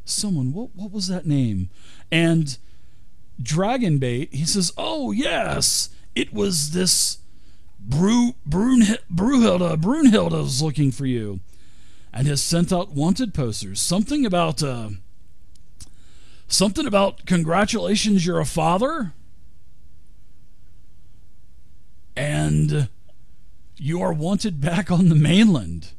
someone, what was that name? And Dragonbait, he says, oh yes, it was this Brunhilde was looking for you, and has sent out wanted posters. Something about congratulations, you're a father, and you are wanted back on the mainland.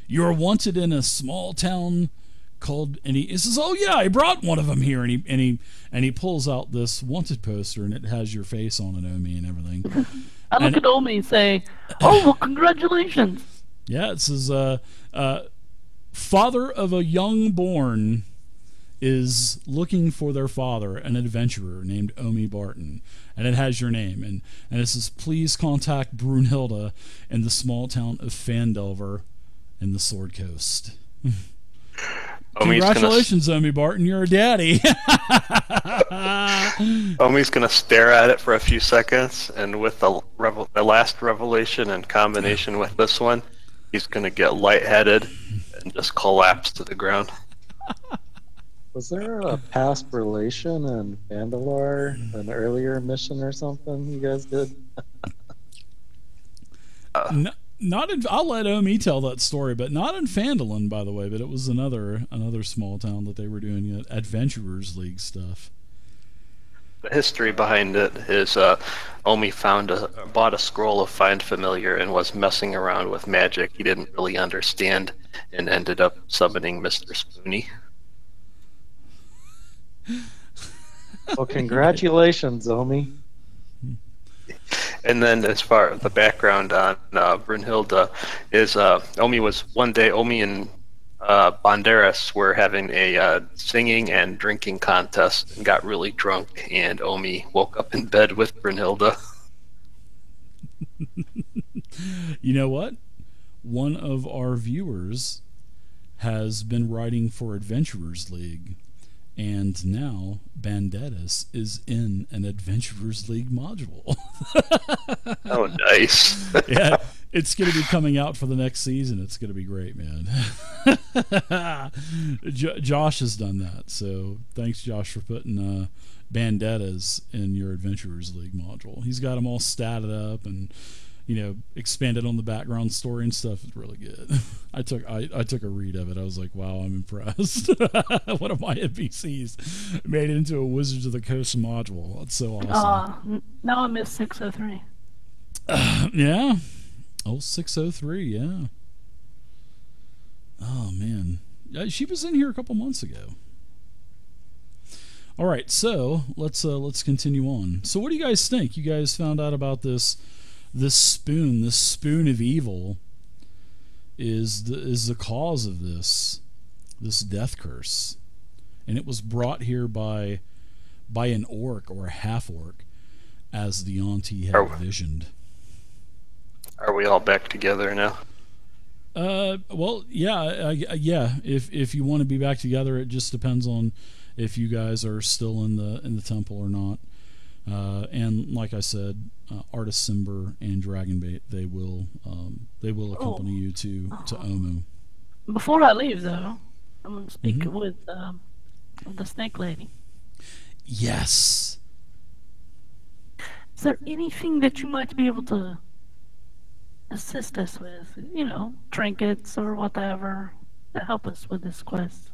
You are wanted in a small town called, and he says, oh yeah, I brought one of them here, and he pulls out this wanted poster, and it has your face on it, Omi, and everything. I look at Omi and say, oh, well, congratulations. Yeah, it says, father of a young born is looking for their father, an adventurer named Omi Barton. And it has your name. And it says, please contact Brunhilde in the small town of Fandelver in the Sword Coast. Congratulations, Omi Barton, you're a daddy. Omi's going to stare at it for a few seconds, and with the last revelation in combination with this one, he's going to get lightheaded and just collapse to the ground. Was there a past relation in Vandalar, an earlier mission or something you guys did? I'll let Omi tell that story, but not in Phandalin, by the way. But it was another small town that they were doing Adventurers League stuff. The history behind it is Omi bought a scroll of Find Familiar and was messing around with magic he didn't really understand, and ended up summoning Mr. Spoony. Well, congratulations, Omi. And then, as far as the background on Brunhilde is, Omi and Banderas were having a singing and drinking contest and got really drunk, and Omi woke up in bed with Brunhilde. You know what? One of our viewers has been writing for Adventurers League, and now Banderas is in an Adventurers League module. Oh, nice. Yeah, it's going to be coming out for the next season. It's going to be great, man. Josh has done that, so thanks, Josh, for putting Banderas in your Adventurers League module. He's got them all statted up and, expanded on the background story and stuff. It's really good. I took a read of it. I was like, wow, I'm impressed. One of my NPCs made it into a Wizards of the Coast module. That's so awesome. Now I miss 603. Yeah. Oh, 603, yeah. Oh, man. She was in here a couple months ago. All right, so let's continue on. So what do you guys think? You guys found out about this spoon of evil is the cause of this death curse, and it was brought here by an orc or a half orc, as the auntie had visioned. Are we all back together now? Well, yeah. If you want to be back together, it just depends on if you guys are still in the temple or not. And like I said, Artus Cimber and Dragonbait, they will accompany you to Omu. Before I leave, though, I'm going to speak with the snake lady. Yes. Is there anything that you might be able to assist us with? Trinkets or whatever to help us with this quest.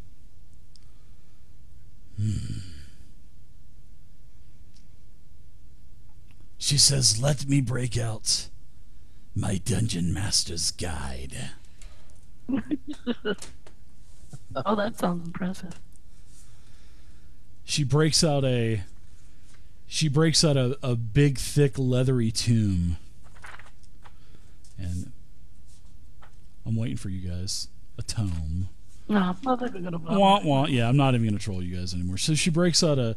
She says, let me break out my Dungeon Master's Guide. Oh, that sounds impressive. She breaks out a big, thick, leathery tome. And I'm waiting for you guys. A tome. No, I think we're gonna wah, wah. Yeah, I'm not even gonna troll you guys anymore. So she breaks out a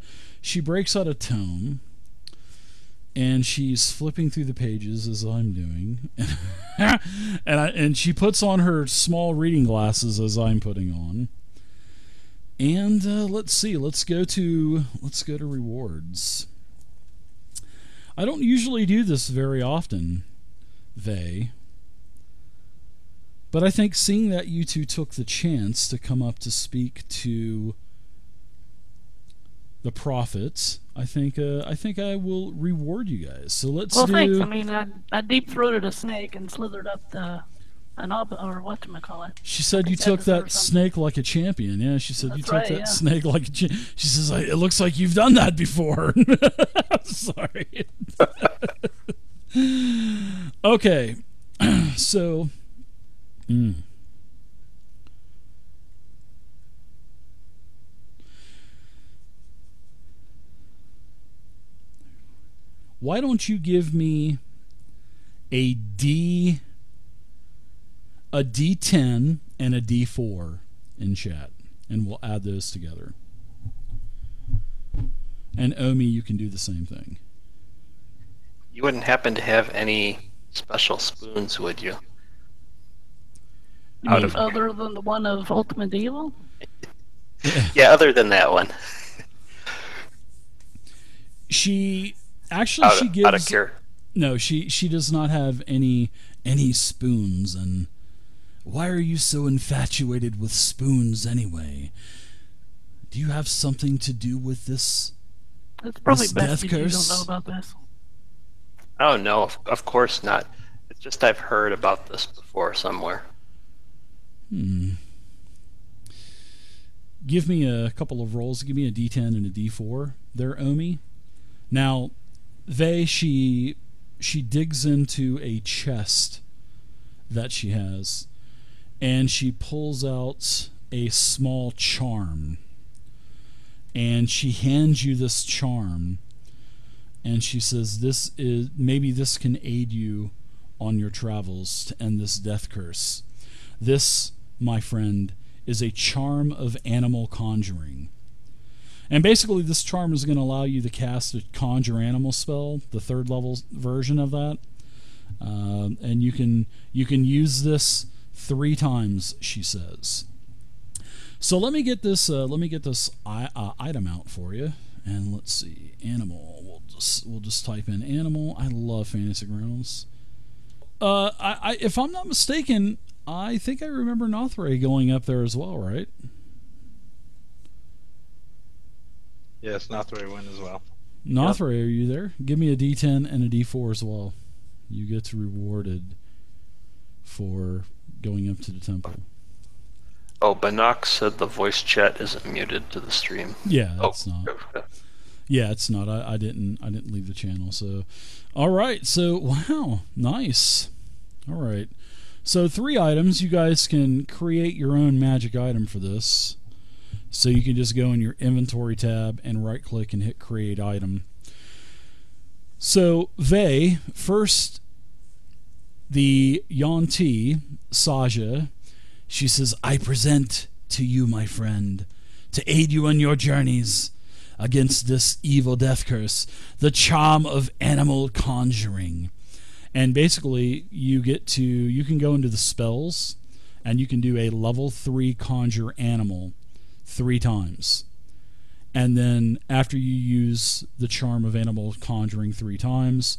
tome, and she's flipping through the pages as I'm doing, and she puts on her small reading glasses as I'm putting on. And let's see. Let's go to rewards. I don't usually do this very often, but I think seeing that you two took the chance to come up to speak to the profits, I think I will reward you guys. So let's Well, do. thanks. I mean, I deep throated a snake and slithered up or whatchamacallit. She said you took that snake like a champion. Yeah, she said you took that snake like a champion. She says, it looks like you've done that before. Sorry. Okay. So. Why don't you give me a D10 and a D4 in chat, and we'll add those together. And Omi, you can do the same thing. You wouldn't happen to have any special spoons, would you? You mean other than the one of Ultimate Evil? Yeah, other than that one. She gives out of care. No, she does not have any spoons. And why are you so infatuated with spoons anyway? Do you have something to do with this? It's probably this best death you curse? don't know about this. Oh no, of course not. It's just I've heard about this before somewhere. Give me a couple of rolls. Give me a D10 and a D4 there, Omi. Now, she digs into a chest that she has, and she pulls out a small charm, and she hands you this charm, and she says, maybe this can aid you on your travels to end this death curse. This, my friend, is a charm of animal conjuring. And basically this charm is going to allow you to cast a conjure animal spell, the 3rd level version of that. And you can use this 3 times, she says. So let me get this item out for you. And let's see, animal. We'll just type in animal. I love Fantasy Grounds. If I'm not mistaken, I think I remember Nothray going up there as well, right? Yes, Nothray went as well. Nothray, yep. Are you there? Give me a D10 and a D4 as well. You get rewarded for going up to the temple. Oh, Binox said the voice chat isn't muted to the stream. Yeah, it's not. Yeah, it's not. I didn't leave the channel. So, all right. So, wow, nice. All right. So 3 items. You guys can create your own magic item for this. So you can just go in your inventory tab and right click and hit create item. So Vey, first the Yanti, Saja, she says, I present to you, my friend, to aid you on your journeys against this evil death curse, the charm of animal conjuring. And basically you can go into the spells and you can do a level 3 conjure animal 3 times. And then after you use the charm of animal conjuring 3 times,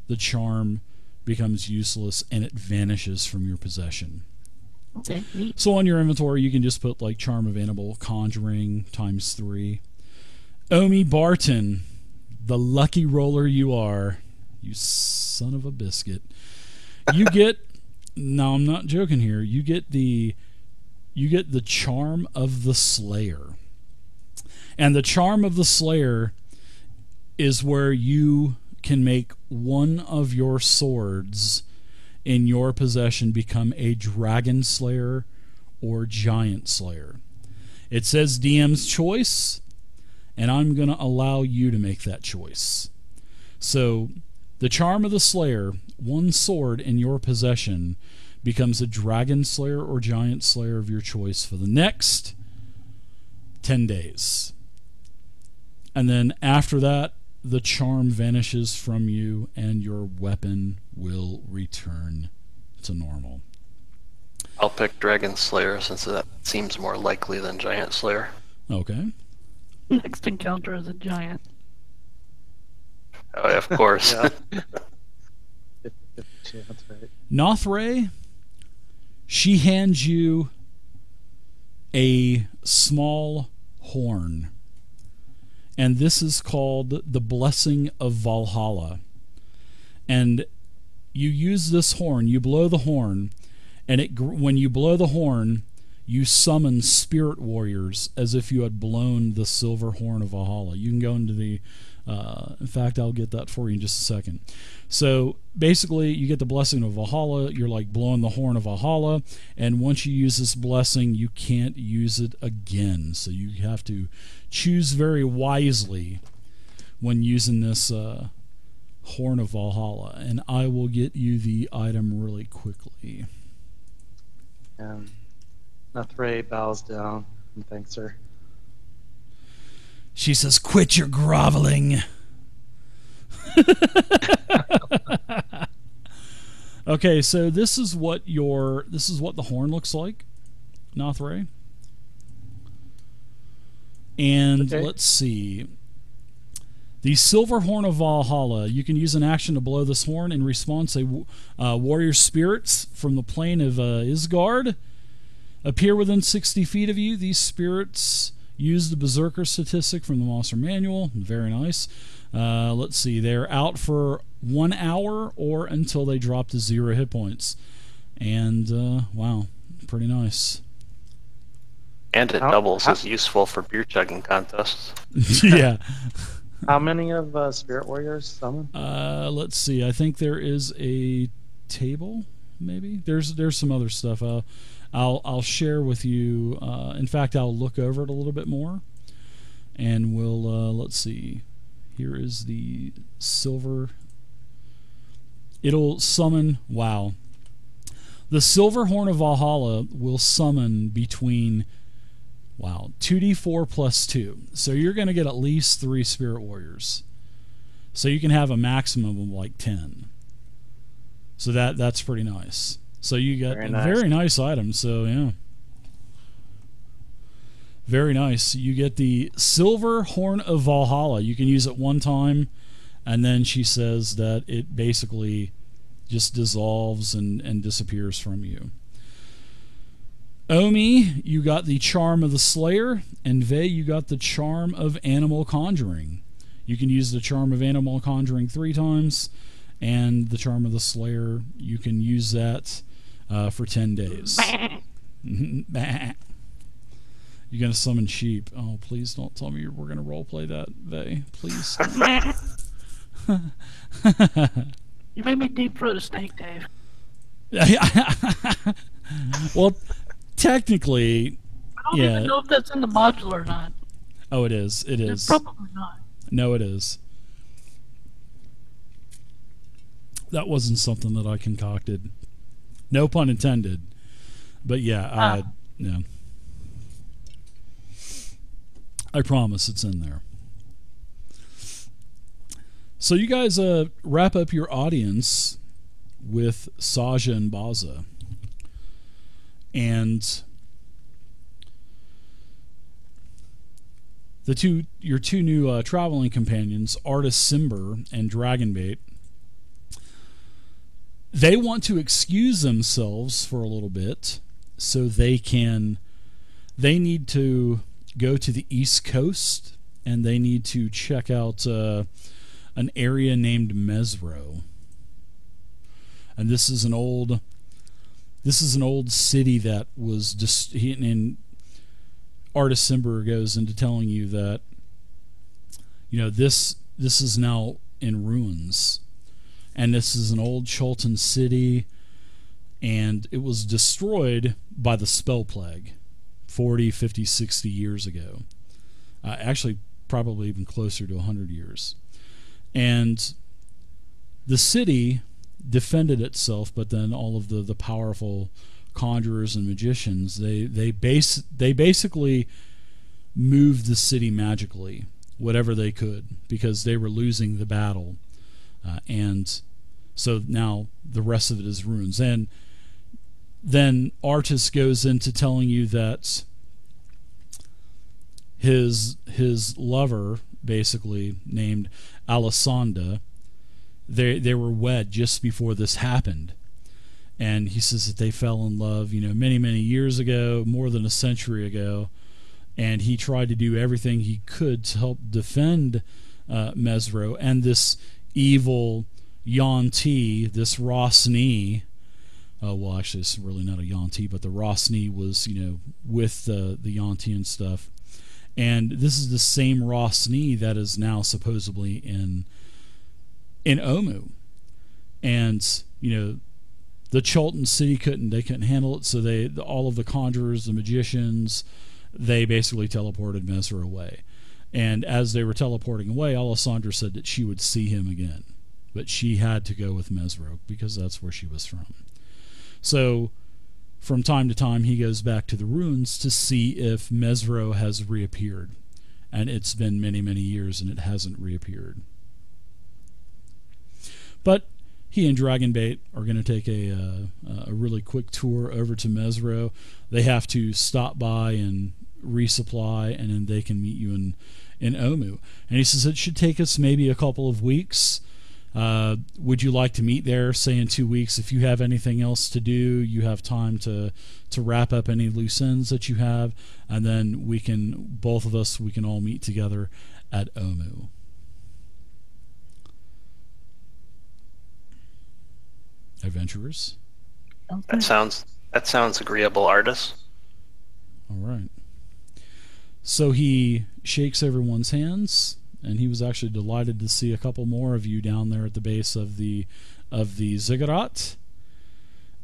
the charm becomes useless and it vanishes from your possession. Okay, neat. So on your inventory you can just put like charm of animal conjuring times 3. Omi Barton, the lucky roller you are, you son of a biscuit. You get now I'm not joking here, you get the charm of the Slayer. And the charm of the Slayer is where you can make one of your swords in your possession become a Dragon Slayer or Giant Slayer. It says DM's choice, and I'm going to allow you to make that choice. So the charm of the Slayer, one sword in your possession, becomes a Dragon Slayer or Giant Slayer of your choice for the next 10 days. And then after that, the charm vanishes from you and your weapon will return to normal. I'll pick Dragon Slayer since that seems more likely than Giant Slayer. Okay. Next encounter is a giant. Oh, of course. Yeah. That's right. Nothray, she hands you a small horn. and this is called the Blessing of Valhalla. And you use this horn, you blow the horn, and when you blow the horn, you summon spirit warriors as if you had blown the silver horn of Valhalla. You can go into the... in fact, I'll get that for you in just a second. So basically, you get the Blessing of Valhalla. You're like blowing the horn of Valhalla, and once you use this blessing, you can't use it again. So you have to choose very wisely when using this horn of Valhalla. And I will get you the item really quickly. And Nathray bows down and thanks her. She says, "Quit your groveling." Okay, so this is what the horn looks like, Nathray. And okay. Let's see. The Silver Horn of Valhalla. You can use an action to blow this horn. In response, warrior spirits from the plane of Isgard appear within 60 feet of you. These spirits use the Berserker statistic from the Monster Manual. Very nice. Let's see. They're out for 1 hour or until they drop to 0 hit points. And, wow, pretty nice. And it doubles as useful for beer chugging contests. Yeah. How many of Spirit Warriors summon? Let's see. I think there is a table, maybe. There's some other stuff. I'll share with you. In fact, I'll look over it a little bit more, and we'll let's see. Here is the silver. It'll summon. Wow. The Silver Horn of Valhalla will summon between 2d4 plus 2. So you're going to get at least 3 Spirit Warriors. So you can have a maximum of like 10. So that's pretty nice. So you got a very nice item. So yeah. Very nice. You get the Silver Horn of Valhalla. You can use it one time, and then she says that it basically just dissolves and disappears from you. Omi, you got the Charm of the Slayer, and Vey, you got the Charm of Animal Conjuring. You can use the Charm of Animal Conjuring 3 times, and the Charm of the Slayer, you can use that for 10 days. You're going to summon sheep. Oh, please don't tell me we're going to roleplay that, Vey. Please. You made me deep throat a steak, Dave. Well, technically, I don't even know if that's in the module or not. Oh, it is. It is. It's probably not. No, it is. That wasn't something that I concocted. No pun intended. But yeah, yeah. I promise it's in there. So you guys wrap up your audience with Saja and Baza. And your two new traveling companions, Artus Cimber and Dragonbait, they want to excuse themselves for a little bit so they need to go to the East Coast, and they need to check out an area named Mesro. And this is an old city that was just and Artus Cimber goes into telling you that this is now in ruins, and this is an old Chultan city, and it was destroyed by the Spell Plague 40, 50, 60 years ago. Actually, probably even closer to 100 years. And the city defended itself, but then all of the powerful conjurers and magicians, they basically moved the city magically, whatever they could, because they were losing the battle. And so now the rest of it is ruins. And then Artus goes into telling you that his lover, basically named Alessandra, they were wed just before this happened. And he says that they fell in love, many, many years ago, more than a century ago. and he tried to do everything he could to help defend Mesro and this evil Yuan-Ti, this Rosni. Well, actually, it's really not a Yuan-Ti, but the Rosni was, with the Yuan-Ti and stuff. And this is the same Rosni that is now supposedly in Omu. And, the Chultan city couldn't handle it, so all of the conjurers, the magicians, they basically teleported Mesro away. And as they were teleporting away, Alessandra said that she would see him again. But she had to go with Mesro because that's where she was from. So from time to time, he goes back to the ruins to see if Mesro has reappeared. And it's been many, many years and it hasn't reappeared. But he and Dragonbait are going to take a really quick tour over to Mesro. They have to stop by and resupply, and then they can meet you in Omu. And he says it should take us maybe a couple of weeks. Would you like to meet there, say in 2 weeks? If you have anything else to do, you have time to wrap up any loose ends that you have, and then we can all meet together at Omu. Adventurers? That sounds agreeable, Artus. All right. So he shakes everyone's hands, and he was actually delighted to see a couple more of you down there at the base of the ziggurat.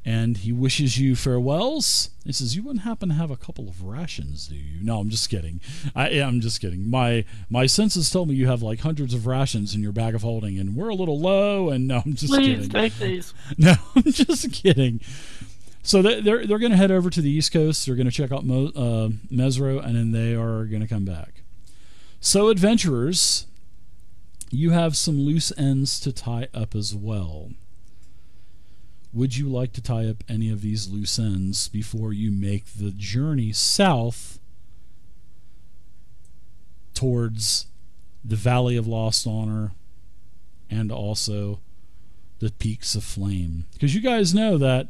And he wishes you farewells. He says, "You wouldn't happen to have a couple of rations, do you?" No, I'm just kidding. I'm just kidding. My senses told me you have like hundreds of rations in your bag of holding, and we're a little low. And no, I'm just kidding. Please take these. No, I'm just kidding. So they're going to head over to the East Coast. They're going to check out Mesro, and then they are going to come back. So adventurers, you have some loose ends to tie up as well. Would you like to tie up any of these loose ends before you make the journey south towards the Valley of Lost Honor and also the Peaks of Flame? Because you guys know that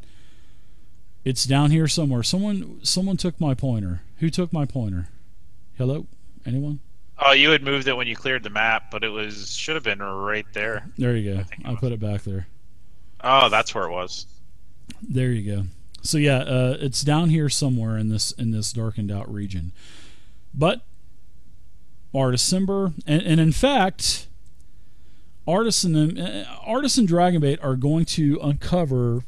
it's down here somewhere. Someone took my pointer. Who took my pointer? Hello? Anyone? Oh, you had moved it when you cleared the map, but it should have been right there. There you go. I put it back there. Oh, that's where it was. There you go. So yeah, it's down here somewhere in this darkened out region. But Artus Cimber, and in fact, Artus and Dragonbait are going to uncover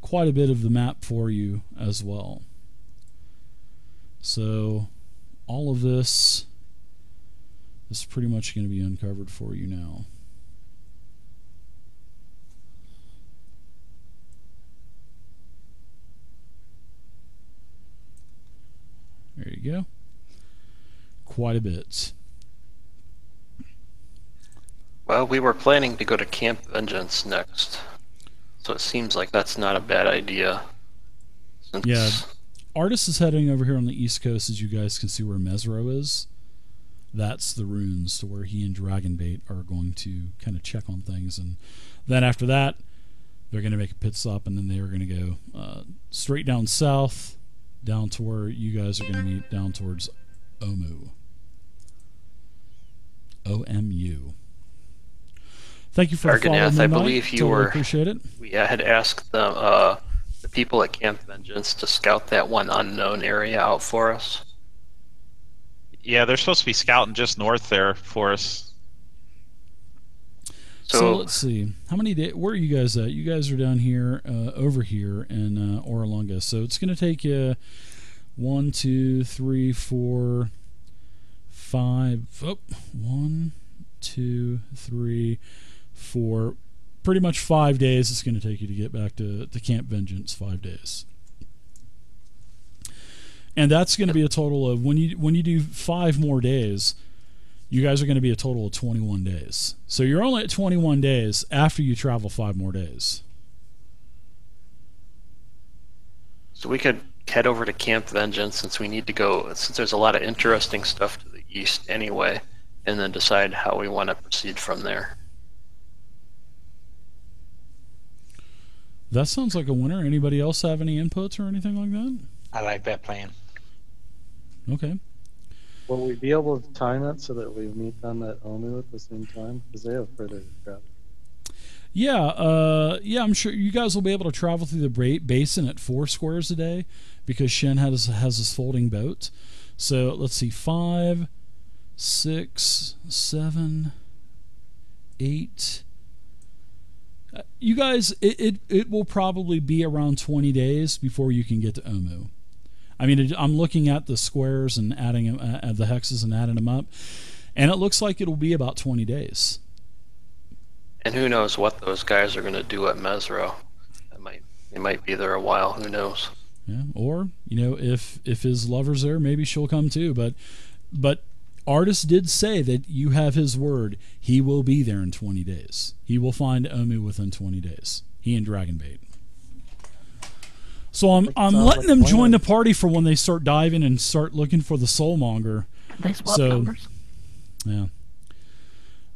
quite a bit of the map for you as well. So all of this is pretty much going to be uncovered for you now. There you go. Quite a bit. Well, we were planning to go to Camp Vengeance next, so it seems like that's not a bad idea. Yeah, Artus is heading over here on the East Coast, as you guys can see where Mesro is. That's the ruins to where he and Dragonbait are going to kind of check on things, and then after that, they're going to make a pit stop, and then they are going to go straight down south, down to where you guys are going to meet down towards Omu. OMU. Thank you for following me. I believe you totally were. Appreciate it. We had asked the people at Camp Vengeance to scout that one unknown area out for us. Yeah, they're supposed to be scouting just north there for us. So let's see. How many days? Where are you guys at? You guys are down here, over here in Oralunga. So it's going to take you 1, 2, 3, 4, 5. Oh, 1, 2, 3, 4. Pretty much 5 days it's going to take you to get back to Camp Vengeance. 5 days. And that's going to be a total of, when you do 5 more days, you guys are going to be a total of 21 days. So you're only at 21 days after you travel 5 more days. So we could head over to Camp Vengeance since we need to go, since there's a lot of interesting stuff to the east anyway, and then decide how we want to proceed from there. That sounds like a winner. Anybody else have any inputs or anything like that? I like that plan. Okay. Will we be able to time it so that we meet them at Omu at the same time? Because they have further travel. Yeah, I'm sure you guys will be able to travel through the basin at 4 squares a day because Shen has his folding boat. So let's see, 5, 6, 7, 8. You guys, it will probably be around 20 days before you can get to Omu. I mean, I'm looking at the squares and adding the hexes and adding them up, and it looks like it'll be about 20 days. And who knows what those guys are going to do at Mesro? They might be there a while. Who knows? Yeah, or if his lover's there, maybe she'll come too. But Artus did say that you have his word. He will be there in 20 days. He will find Omu within 20 days. He and Dragonbait. So I'm letting them join the party for when they start diving and start looking for the soulmonger. They swap numbers. Yeah,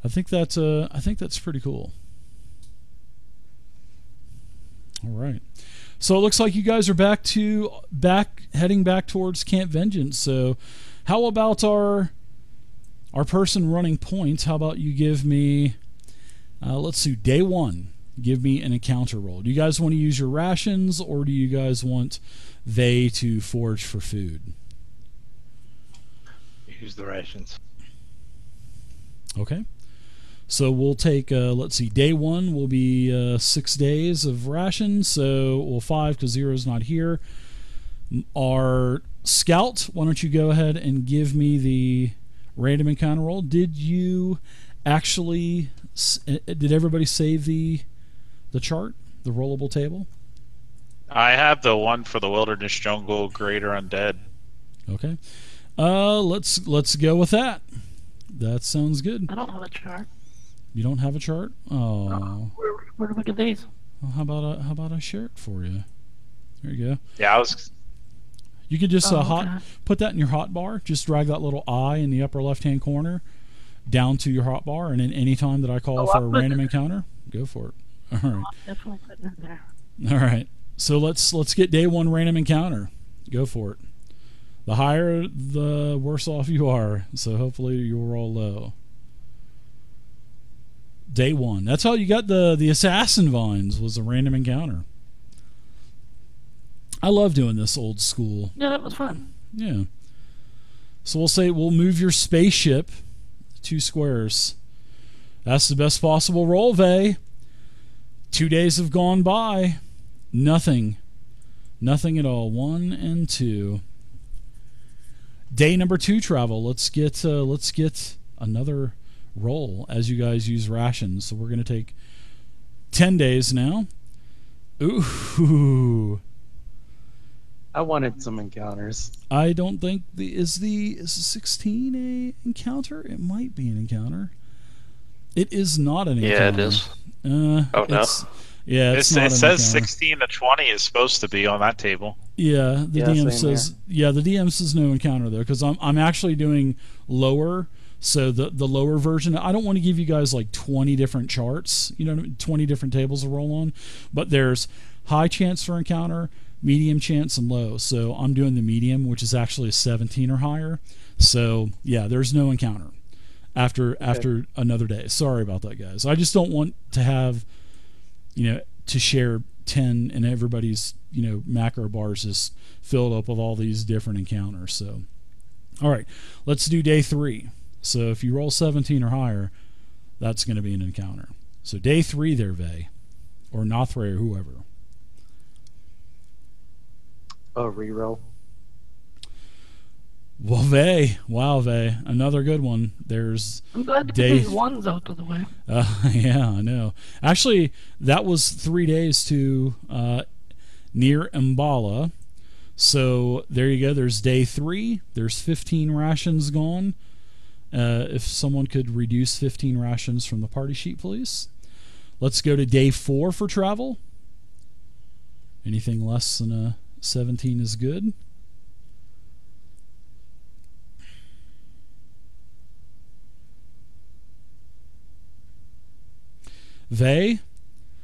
I think that's pretty cool. All right, so it looks like you guys are heading back towards Camp Vengeance. So, how about our person running point? How about you give me, let's see, day 1. Give me an encounter roll. Do you guys want to use your rations, or do you guys want they to forage for food? Use the rations. Okay. So we'll take, let's see, day 1 will be 6 days of rations. So, well, 5 because 0 is not here. Our scout, why don't you go ahead and give me the random encounter roll? Did you actually, did everybody save the chart, the rollable table? I have the one for the Wilderness Jungle Greater Undead. Okay. Let's go with that. That sounds good. I don't have a chart. You don't have a chart? Oh. Where do we get these? Well, how about I share it for you? There you go. Yeah, I was. You could just okay. put that in your hotbar. Just drag that little eye in the upper left-hand corner down to your hotbar, and then any time that I call for a random encounter, go for it. All right. Definitely put it in there. All right. So let's get day 1 random encounter. Go for it. The higher, the worse off you are. So hopefully you'll roll low. Day 1. That's how you got the assassin vines, was a random encounter. I love doing this old school. Yeah, that was fun. Yeah. So we'll move your spaceship 2 squares. That's the best possible roll, Vay. 2 days have gone by. Nothing at all. 1 and 2. Day number 2 travel. Let's get another roll as you guys use rations. So we're going to take 10 days now. Ooh. I wanted some encounters. I don't think is the 16 a encounter? It might be an encounter. It is not an encounter. Yeah, it is. Oh no. Yeah, It says 16 to 20 is supposed to be on that table. Yeah, the DM same says. Yeah, the DM says no encounter though, because I'm actually doing lower. So the lower version. I don't want to give you guys like 20 different charts. 20 different tables to roll on. But there's high chance for encounter, medium chance, and low. So I'm doing the medium, which is actually a 17 or higher. So yeah, there's no encounter after another day. Sorry about that, guys. I just don't want to have to share 10 and everybody's macro bars is filled up with all these different encounters. So all right, let's do day 3. So if you roll 17 or higher, that's going to be an encounter. So day 3 there, Vay, or Nothray, or whoever. Oh, reroll. Well, Vay, wow, Vay, another good one. There's I'm glad to day get these ones out of the way. Yeah, I know. Actually, that was 3 days to near Mbala. So there you go. There's day 3. There's 15 rations gone. If someone could reduce 15 rations from the party sheet, please. Let's go to day 4 for travel. Anything less than a 17 is good. Vay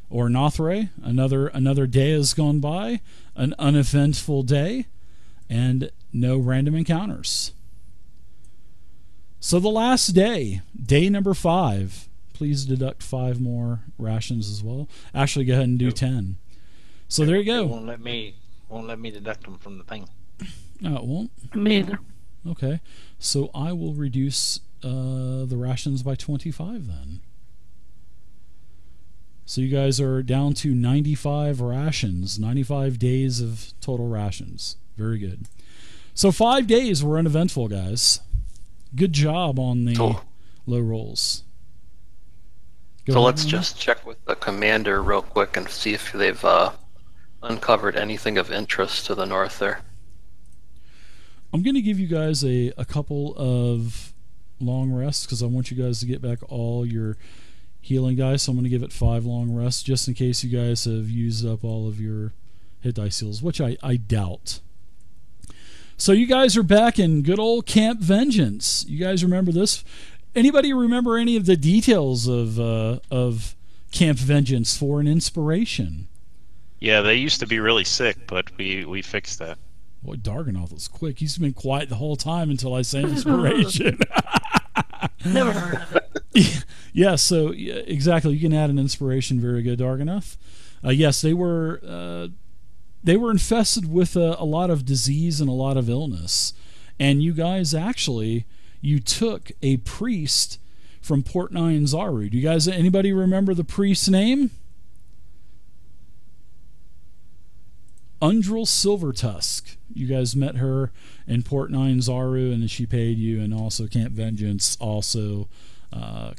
or Nothray, another day has gone by, an uneventful day, and no random encounters. So the last day, day number 5, please deduct 5 more rations as well. Actually, go ahead and do 10. So there you It go. won't let me deduct them from the thing. Oh, it won't? Me either. Okay. So I will reduce the rations by 25 then. So you guys are down to 95 rations, 95 days of total rations. Very good. So 5 days were uneventful, guys. Good job on the low rolls. Go So ahead, let's Ryan. just check with the commander real quick and see if they've uncovered anything of interest to the north there. I'm going to give you guys a couple of long rests because I want you guys to get back all your healing dice. So I'm going to give it 5 long rests just in case you guys have used up all of your hit dice heals, which I doubt. So you guys are back in good old Camp Vengeance. You guys remember this? Anybody remember any of the details of Camp Vengeance for an inspiration? Yeah, they used to be really sick, but we fixed that. Boy, Darganoth was quick. He's been quiet the whole time until I say inspiration. Never heard of it. Yeah, so exactly. You can add an inspiration. Very good, Darganoth. Yes, they were infested with a lot of disease and a lot of illness. And you guys actually, you took a priest from Port Nine Zaru. Do you guys, anybody remember the priest's name? Undril Silvertusk. You guys met her in Port Nine Zaru, and she paid you, and also Camp Vengeance also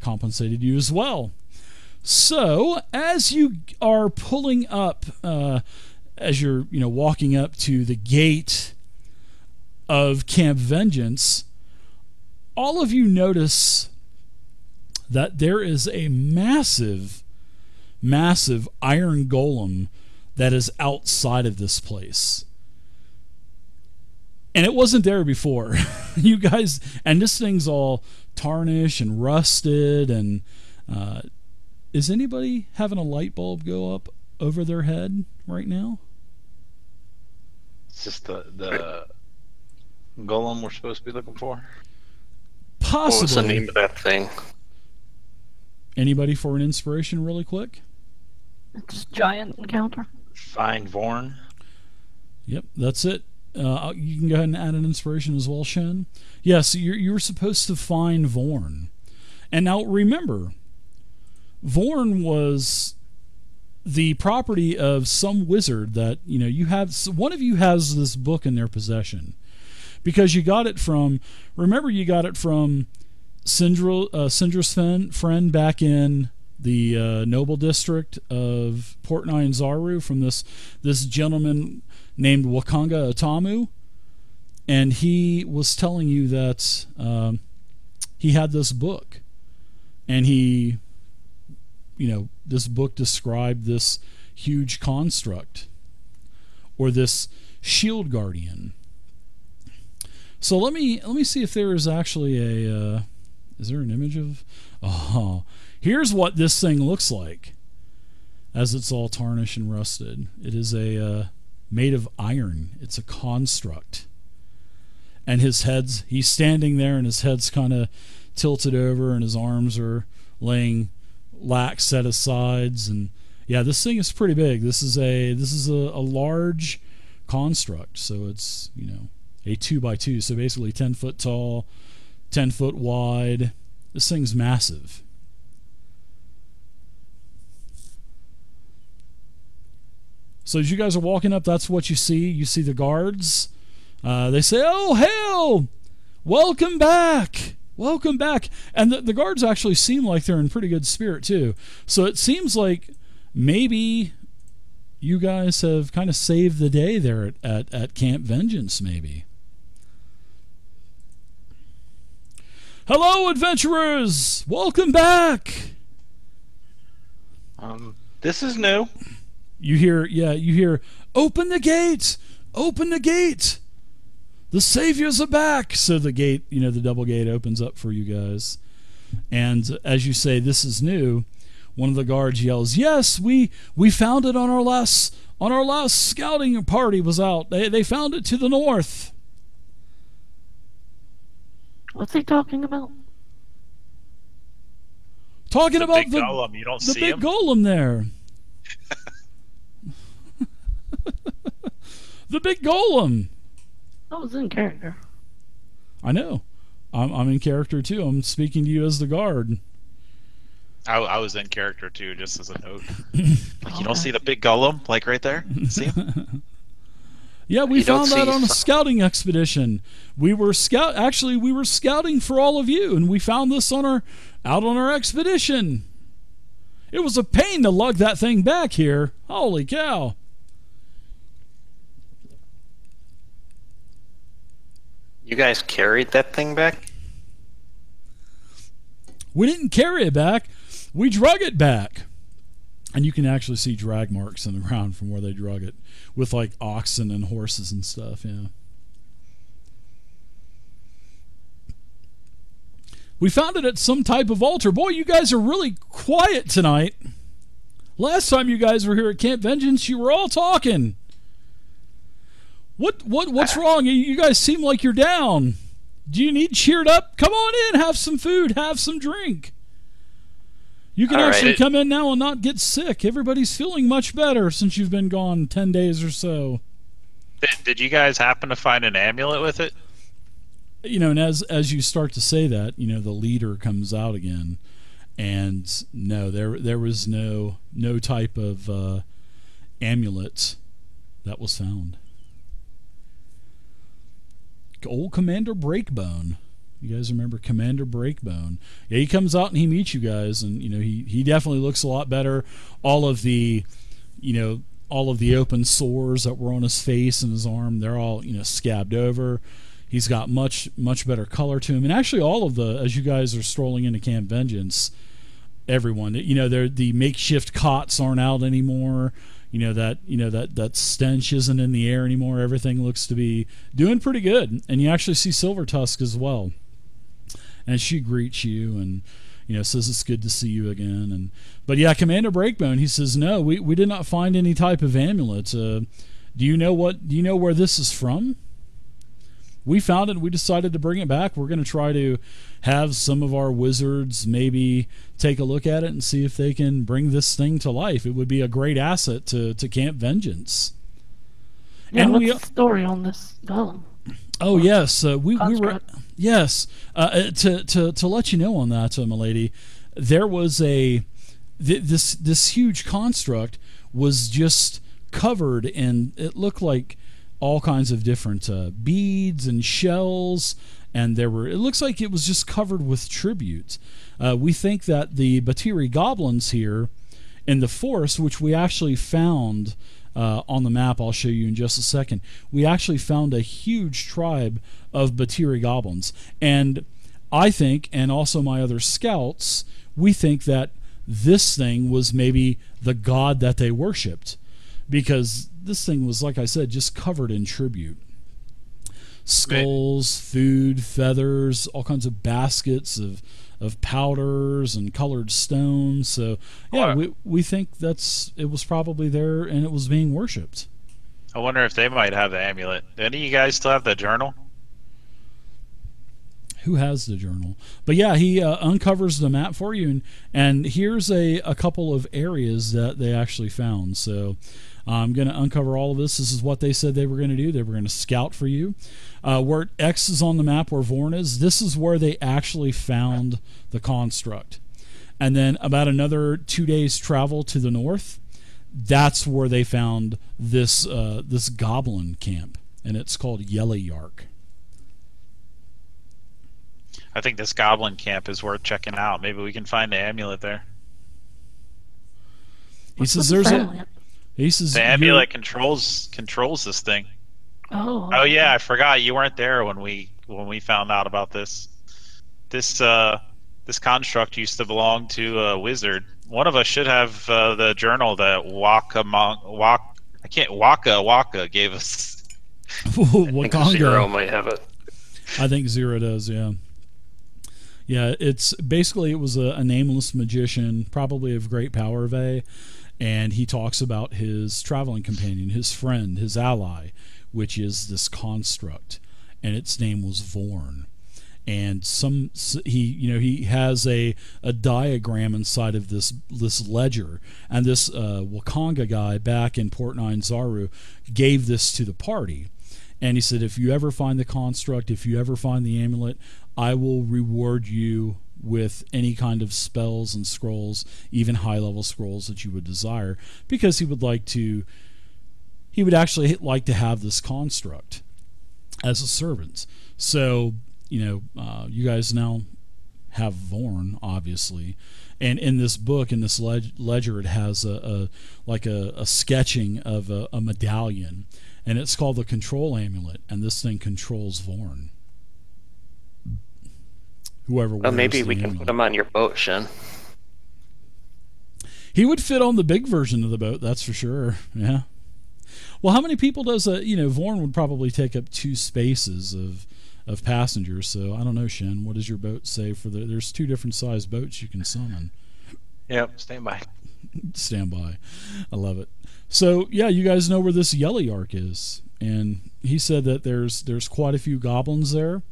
compensated you as well. So, as you are pulling up, as you're walking up to the gate of Camp Vengeance, all of you notice that there is a massive, massive iron golem that is outside of this place. And it wasn't there before. You guys, and this thing's all tarnished and rusted, and is anybody having a light bulb go up over their head right now? It's just the golem we're supposed to be looking for. What was the Possibly. name of that thing? Anybody for an inspiration really quick? It's giant encounter. Find Vorn. Yep, that's it. You can go ahead and add an inspiration as well, Shen. Yes, you were supposed to find Vorn. And now remember, Vorn was the property of some wizard that, you have. One of you has this book in their possession. Because you got it from, remember you got it from Syndra's friend back in the noble district of Port Nine Zaru, from this gentleman named Wakanga Atamu, and he was telling you that he had this book, and this book described this huge construct, or this shield guardian. So let me see if there is actually a is there an image of, here's what this thing looks like as it's all tarnished and rusted. It is a made of iron. It's a construct. And he's standing there, and his head's kind of tilted over, and his arms are laying lax at his sides. And yeah, this thing is pretty big. This is a large construct. So it's, a 2x2. So basically 10 foot tall, 10 foot wide. This thing's massive. So as you guys are walking up, that's what you see. You see the guards. They say, "Oh, hail! Welcome back! Welcome back!" And the guards actually seem like they're in pretty good spirit, too. So it seems like maybe you guys have kind of saved the day there at Camp Vengeance, maybe. Hello, adventurers! Welcome back! This is new. You hear, "Open the gate! Open the gate! The saviors are back!" So the gate, the double gate opens up for you guys. And as you say, "This is new," one of the guards yells, "Yes, we found it on our last scouting party was out. They found it to the north." What's he talking about? Talking The about big golem, you don't the see big him? golem there. The big golem. I was in character. I know. I'm in character too. I'm speaking to you as the guard. I was in character too, just as a note. Like, you don't see the big golem, like right there? See him? Yeah, we You don't found that see on a some- scouting expedition. We were scouting for all of you, and we found this out on our expedition. It was a pain to lug that thing back here. Holy cow. You guys carried that thing back? We didn't carry it back. We drug it back. And you can actually see drag marks in the ground from where they drug it, with like oxen and horses and stuff, yeah. We found it at some type of altar. Boy, you guys are really quiet tonight. Last time you guys were here at Camp Vengeance, you were all talking. What's wrong? You guys seem like you're down. Do you need cheered up? Come on in, have some food, have some drink. You can All right. actually come in now and not get sick. Everybody's feeling much better since you've been gone 10 days or so. Did you guys happen to find an amulet with it? You know, and as you start to say that, you know, the leader comes out again, and no, there was no type of amulet that was found. Old Commander Breakbone. You guys remember Commander Breakbone? Yeah, he comes out and he meets you guys, and you know he definitely looks a lot better. All of the open sores that were on his face and his arm, they're all scabbed over. He's got much better color to him, and actually all of as you guys are strolling into Camp Vengeance, everyone, the makeshift cots aren't out anymore. That stench isn't in the air anymore. Everything looks to be doing pretty good, and you actually see Silvertusk as well. And she greets you and says it's good to see you again. But yeah, Commander Breakbone, he says no, we did not find any type of amulet. Do you know where this is from? We found it. We decided to bring it back. We're going to try to have some of our wizards maybe take a look at it and see if they can bring this thing to life. It would be a great asset to Camp Vengeance. Yeah, And what's we the story on this golem? Oh yes, we were Construct. yes. To let you know on that, my lady, there was this huge construct was just covered in, it looked like all kinds of different beads and shells, and it looks like it was just covered with tributes. We think that the Batiri goblins here in the forest, which we actually found on the map, I'll show you in just a second, we actually found a huge tribe of Batiri goblins. And I think, and also my other scouts, we think that this thing was maybe the god that they worshipped, because this thing was, like I said, just covered in tribute. Skulls, food, feathers, all kinds of baskets of powders and colored stones. So yeah, we think it was probably there and it was being worshipped. I wonder if they might have the amulet. Do any of you guys still have the journal? Who has the journal? But yeah, he uncovers the map for you, and here's a couple of areas that they actually found. So I'm going to uncover all of this. This is what they said they were going to do. They were going to scout for you. Where X is on the map, where Vorn is, this is where they actually found the construct. And then about another 2 days travel to the north, that's where they found this goblin camp, and it's called Yellowyark. I think this goblin camp is worth checking out. Maybe we can find the amulet there. He says there's Family. The amulet controls this thing. Oh yeah, I forgot you weren't there when we found out about this. This construct used to belong to a wizard. One of us should have the journal that Waka gave us. I think Zero might have it. I think Zero does, yeah. Yeah, it was a nameless magician, probably of great power, and he talks about his traveling companion, his friend, his ally, which is this construct, and its name was Vorn. and he has a diagram inside of this ledger, and this Wakanga guy back in Port 9 Zaru gave this to the party, and he said, if you ever find the construct, if you ever find the amulet, I will reward you with any kind of spells and scrolls, even high-level scrolls that you would desire, because he would actually like to have this construct as a servant. So, you guys now have Vorn, obviously, and in this book, in this ledger, it has a sketching of a medallion, and it's called the Control Amulet, and this thing controls Vorn. Whoever wears maybe we can amulet. put him on your boat, Shen. He would fit on the big version of the boat, that's for sure. Yeah. Well, how many people does Vorn would probably take up 2 spaces of passengers, so I don't know, Shen, what does your boat say for there's 2 different sized boats you can summon. Yep, stand by. Stand by. I love it. So, yeah, you guys know where this Yellyark is, and he said that there's quite a few goblins there.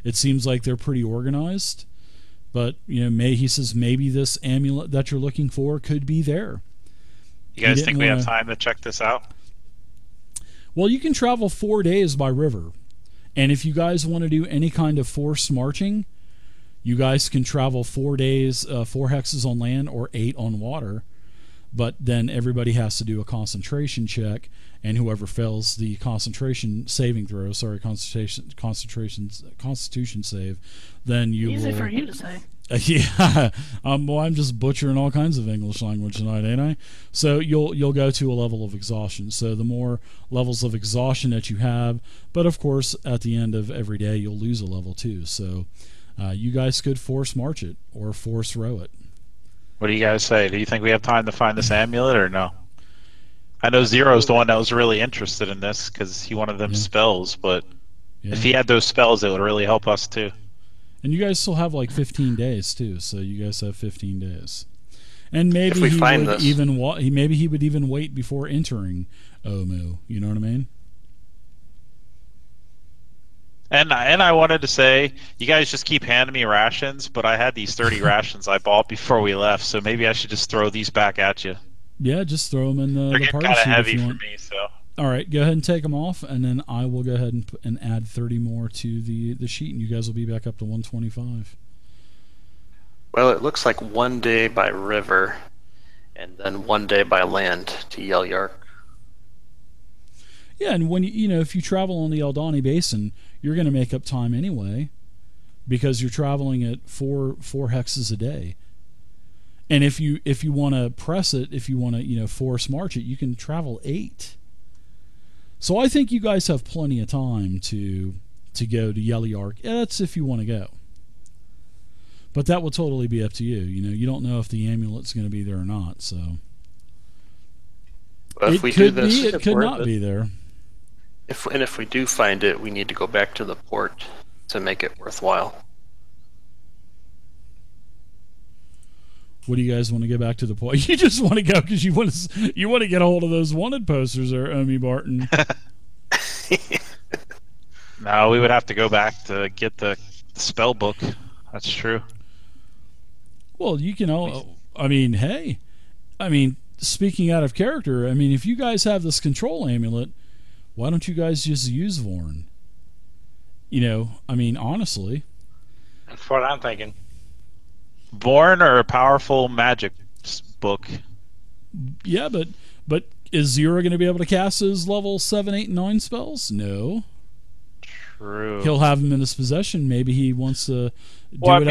It seems like they're pretty organized, but he says maybe this amulet that you're looking for could be there. You guys think we have time to check this out? Well, you can travel 4 days by river, and if you guys want to do any kind of forced marching, you guys can travel 4 days, 4 hexes on land or 8 on water, but then everybody has to do a concentration check, and whoever fails the concentration saving throw, constitution save, then you Easy will... for you to say. Yeah, well, I'm just butchering all kinds of English language tonight, ain't I? So you'll go to a level of exhaustion. So the more levels of exhaustion that you have, but of course at the end of every day you'll lose a level too. So you guys could force march it or force row it. What do you guys say? Do you think we have time to find this amulet or no? I know Zero's the one that was really interested in this because he wanted them spells, but if he had those spells, it would really help us too. And you guys still have like 15 days too, so you guys have 15 days. And maybe he would even wait before entering Omu. You know what I mean? And I wanted to say, you guys just keep handing me rations, but I had these 30 rations I bought before we left, so maybe I should just throw these back at you. Yeah, just throw them in the They're party getting kind of sheet heavy if you for want. me, so. All right, go ahead and take them off, and then I will go ahead and add 30 more to the sheet, and you guys will be back up to 125. Well, it looks like 1 day by river, and then 1 day by land to Yellyark. Yeah, and when if you travel on the Eldani Basin, you're going to make up time anyway, because you're traveling at four hexes a day. And if you want to press it, if you want to force march it, you can travel 8. So I think you guys have plenty of time to go to Yellyark. That's if you want to go. But that will totally be up to you. You don't know if the amulet's going to be there or not. So well, if we do this, it could not be there. If we do find it, we need to go back to the port to make it worthwhile. What do you guys want to get back to the point? You just want to go because you want to get a hold of those wanted posters, or Omi Barton? No, we would have to go back to get the spell book. That's true. Well, you can all. Speaking out of character, if you guys have this control amulet, why don't you guys just use Vorn? Honestly. That's what I'm thinking. Vorn or a powerful magic book? Yeah, but is Zero going to be able to cast his level 7, 8, and 9 spells? No. True. He'll have them in his possession. Maybe he wants to put him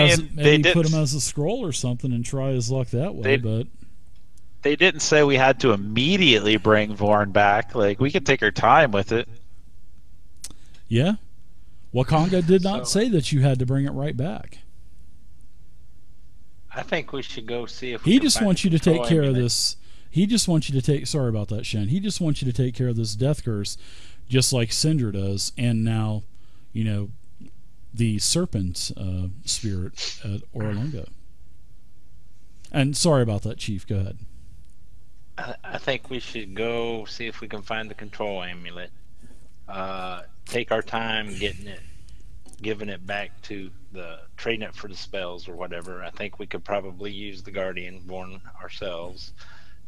as a scroll or something and try his luck that way. But they didn't say we had to immediately bring Vorn back. Like, we could take our time with it. Yeah. Wakanga did not say that you had to bring it right back. I think we should go see if he just wants you to take care of this. He just wants you to take. Sorry about that, Shen. He just wants you to take care of this death curse, just like Cinder does, and now, the serpent spirit at Orlunga. And sorry about that, Chief. Go ahead. I think we should go see if we can find the control amulet. Take our time getting it. giving it back to trading it for the spells or whatever. I think we could probably use the Guardian Vorn ourselves,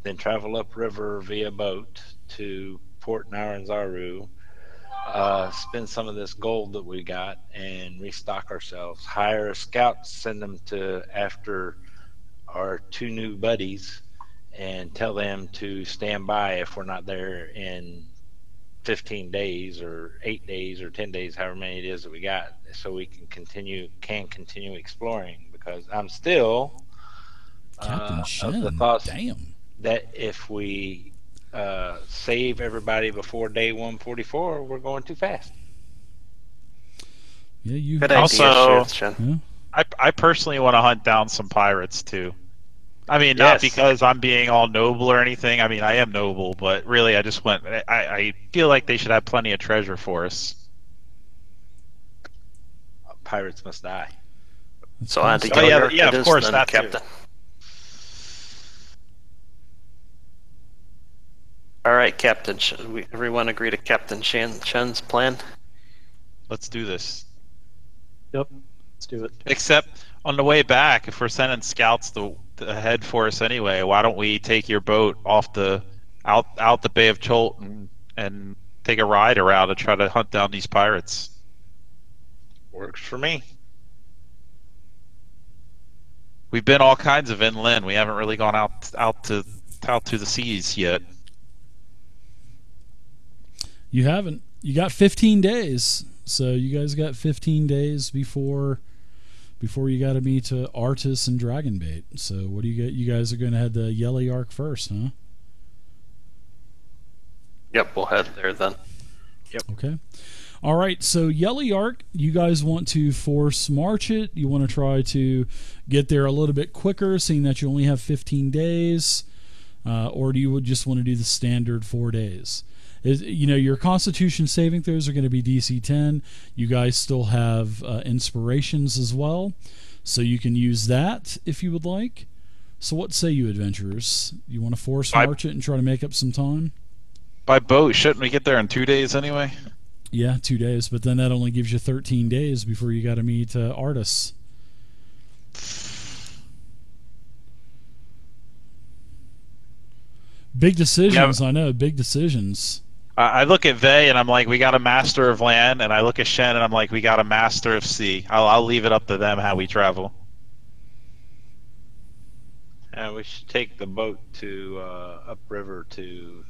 then travel upriver via boat to Port Naranzaru, spend some of this gold that we got and restock ourselves, hire a scout, send them to after our 2 new buddies and tell them to stand by if we're not there in 15 days or 8 days or 10 days, however many it is that we got, so we can continue exploring, because I'm still Captain Shen, of the thoughts damn, that if we save everybody before day 144, we're going too fast. Yeah, you Good also. idea, Shen. Yeah. I personally want to hunt down some pirates too. I mean, not because I'm being all noble or anything. I mean, I am noble, but really, I just went. I feel like they should have plenty of treasure for us. Pirates must die. So on to Oh, yeah, Gallagher. yeah, It of is course, then, that too. Captain. All right, Captain. Everyone agree to Captain Shen's plan? Let's do this. Yep. Let's do it. Except on the way back, if we're sending scouts to head for us anyway, why don't we take your boat off out the Bay of Cholt and take a ride around and try to hunt down these pirates? Works for me. We've been all kinds of inland. We haven't really gone out to the seas yet. You haven't. You got 15 days. So you guys got 15 days before you got to meet Artus and Dragonbait. So what do you get? You guys are going to head to Yelly Ark first, huh? Yep, we'll head there then. Yep. Okay. All right. So Yelly Ark, you guys want to force march it? You want to try to get there a little bit quicker, seeing that you only have 15 days, or do you just want to do the standard 4 days? Your Constitution saving throws are going to be DC 10. You guys still have inspirations as well, so you can use that if you would like. So what say you, adventurers? You want to force march it and try to make up some time? By boat, shouldn't we get there in 2 days anyway? Yeah, 2 days, but then that only gives you 13 days before you got to meet Artus. Big decisions, I know, big decisions. I look at Vey and I'm like, we got a master of land, and I look at Shen and I'm like, we got a master of sea. I'll leave it up to them how we travel. We should take the boat to upriver to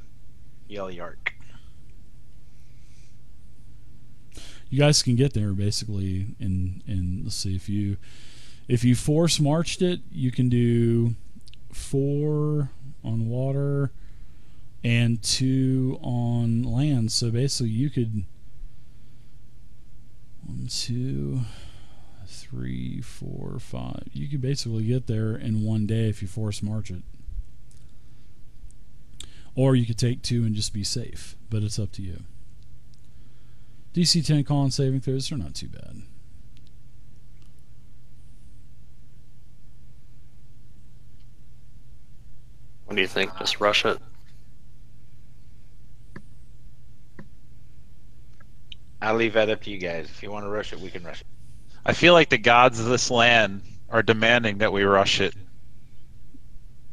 Yelly Ark. You guys can get there basically in let's see, if you force marched it, you can do 4 on water and 2 on land. So basically you could 1, 2, 3, 4, 5. You could basically get there in 1 day if you force march it. Or you could take 2 and just be safe, but it's up to you. DC 10 con saving throws are not too bad. What do you think? Just rush it? I'll leave that up to you guys. If you want to rush it, we can rush it. I feel like the gods of this land are demanding that we rush it.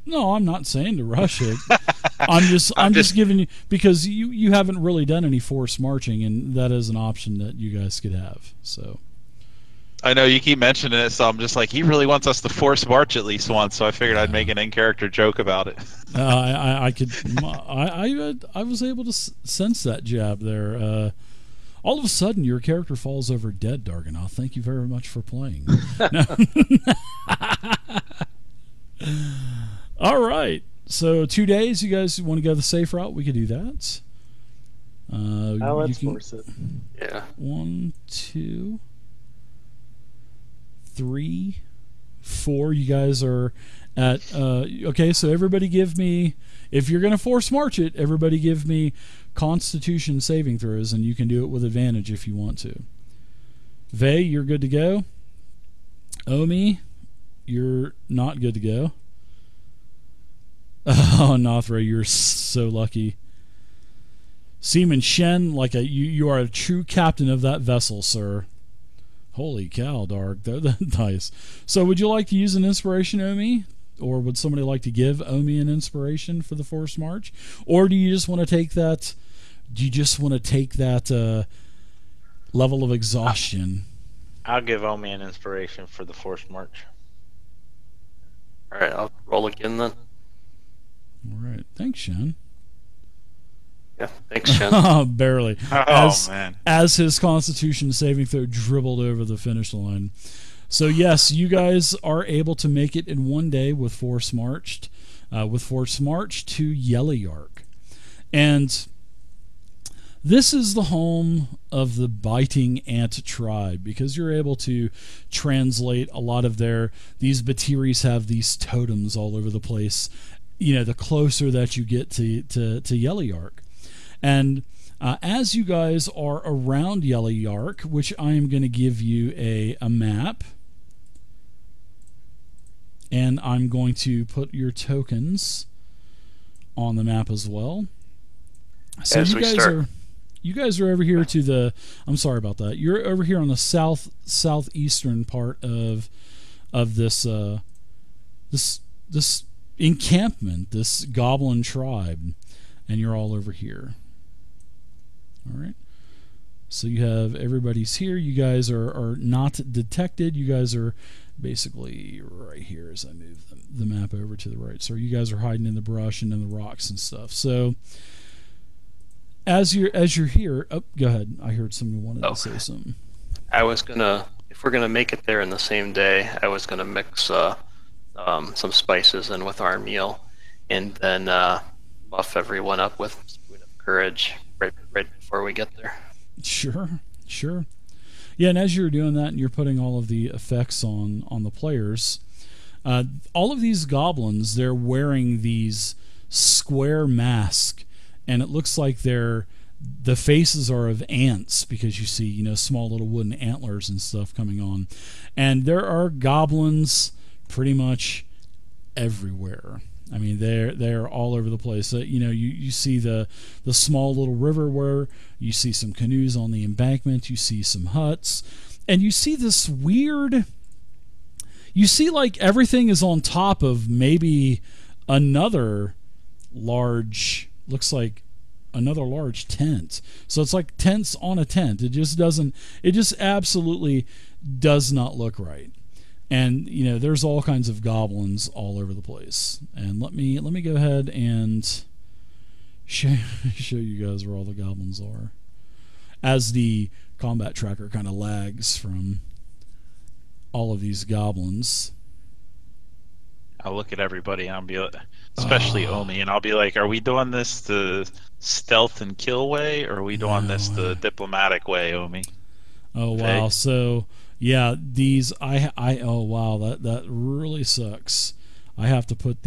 No, I'm not saying to rush it. I'm just giving you, because you haven't really done any forced marching, and that is an option that you guys could have. So I know you keep mentioning it, so I'm just like, he really wants us to force march at least once. So I figured I'd make an in-character joke about it. I was able to sense that jab there. All of a sudden, your character falls over dead, Dargonoth. Thank you very much for playing. All right. So 2 days, you guys want to go the safe route? We could do that. Let's force it. Yeah. 1, 2, 3, 4. You guys are at... okay, so everybody give me... If you're going to force march it, everybody give me Constitution saving throws, and you can do it with advantage if you want to. Vey, you're good to go. Omi, you're not good to go. Oh, Nothra, you're so lucky. Seaman Shen, you are a true captain of that vessel, sir. Holy cow, Dark. That dice. So would you like to use an inspiration, Omi? Or would somebody like to give Omi an inspiration for the Forced March? Or do you just want to take that... Do you just want to take that level of exhaustion? I'll give Omi an inspiration for the Forced March. All right, I'll roll again then. All right. Thanks, Shen. Yeah, thanks, Shen. Barely. Man. As his Constitution saving throw dribbled over the finish line. So yes, you guys are able to make it in one day with Force March to Yellowyark. And this is the home of the biting ant tribe, because you're able to translate a lot of these Batiris have these totems all over the place, the closer that you get to Yellowyark. And as you guys are around Yellowyark, which I am going to give you a map, and I'm going to put your tokens on the map as well. So you guys are over here to the... I'm sorry about that. You're over here on the southeastern part of this this encampment, this goblin tribe, and you're all over here. All right. So you have everybody's here. You guys are not detected. You guys are basically right here as I move the map over to the right. So you guys are hiding in the brush and in the rocks and stuff. So as you're here, go ahead. I heard somebody wanted to say something. I was gonna, if we're gonna make it there in the same day, I was gonna mix some spices in with our meal, and then buff everyone up with Spoon of Courage right before we get there. Sure. Yeah, and as you're doing that and you're putting all of the effects on the players, all of these goblins, they're wearing these square masks, and it looks like the faces are of ants, because you see, small little wooden antlers and stuff coming on. And there are goblins pretty much everywhere. I mean, they're all over the place. You see the small little river where you see some canoes on the embankment. You see some huts, and you see this weird. You see like everything is on top of maybe another large. Looks like another large tent. So it's like tents on a tent. It just doesn't. It just absolutely does not look right. And there's all kinds of goblins all over the place. And let me go ahead and show you guys where all the goblins are, as the combat tracker kind of lags from all of these goblins. I'll look at everybody and I'll be like, especially Omi, and I'll be like, are we doing this the stealth and kill way, or are we doing this the diplomatic way, Omi? Oh wow. So yeah, these oh wow, that really sucks. I have to put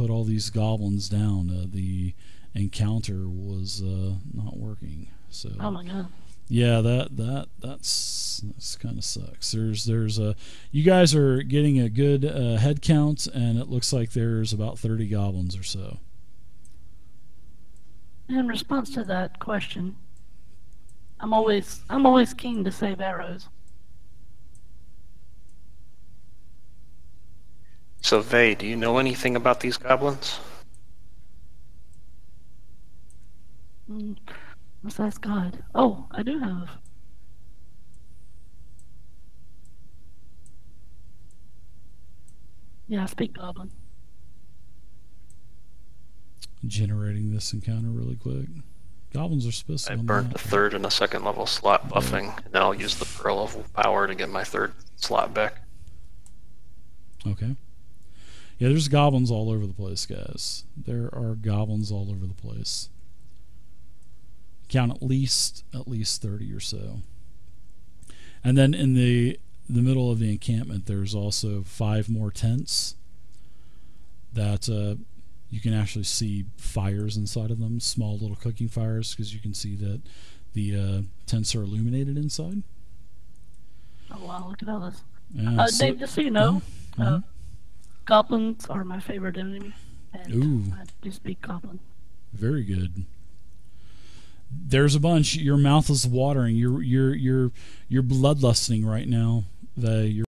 all these goblins down. The encounter was not working. So oh my god. Yeah, that's kind of sucks. There's you guys are getting a good head count, and it looks like there's about 30 goblins or so. In response to that question, I'm always keen to save arrows. So, Vey, do you know anything about these goblins? Let's ask God. Oh, I do have. Yeah, I speak Goblin. Generating this encounter really quick. Goblins are supposed to. I burned a third and a second level slot buffing, and then I'll use the Pearl of Power to get my third slot back. Okay. Yeah, there's goblins all over the place, guys. There are goblins all over the place. Count at least 30 or so. And then in the middle of the encampment, there's also 5 more tents that you can actually see fires inside of them, small little cooking fires, because you can see that the tents are illuminated inside. Oh wow, look at all this. Dave, just so you know, goblins are my favorite enemy, and I do speak Goblin. Very good. There's a bunch. Your mouth is watering. You're bloodlusting right now. You're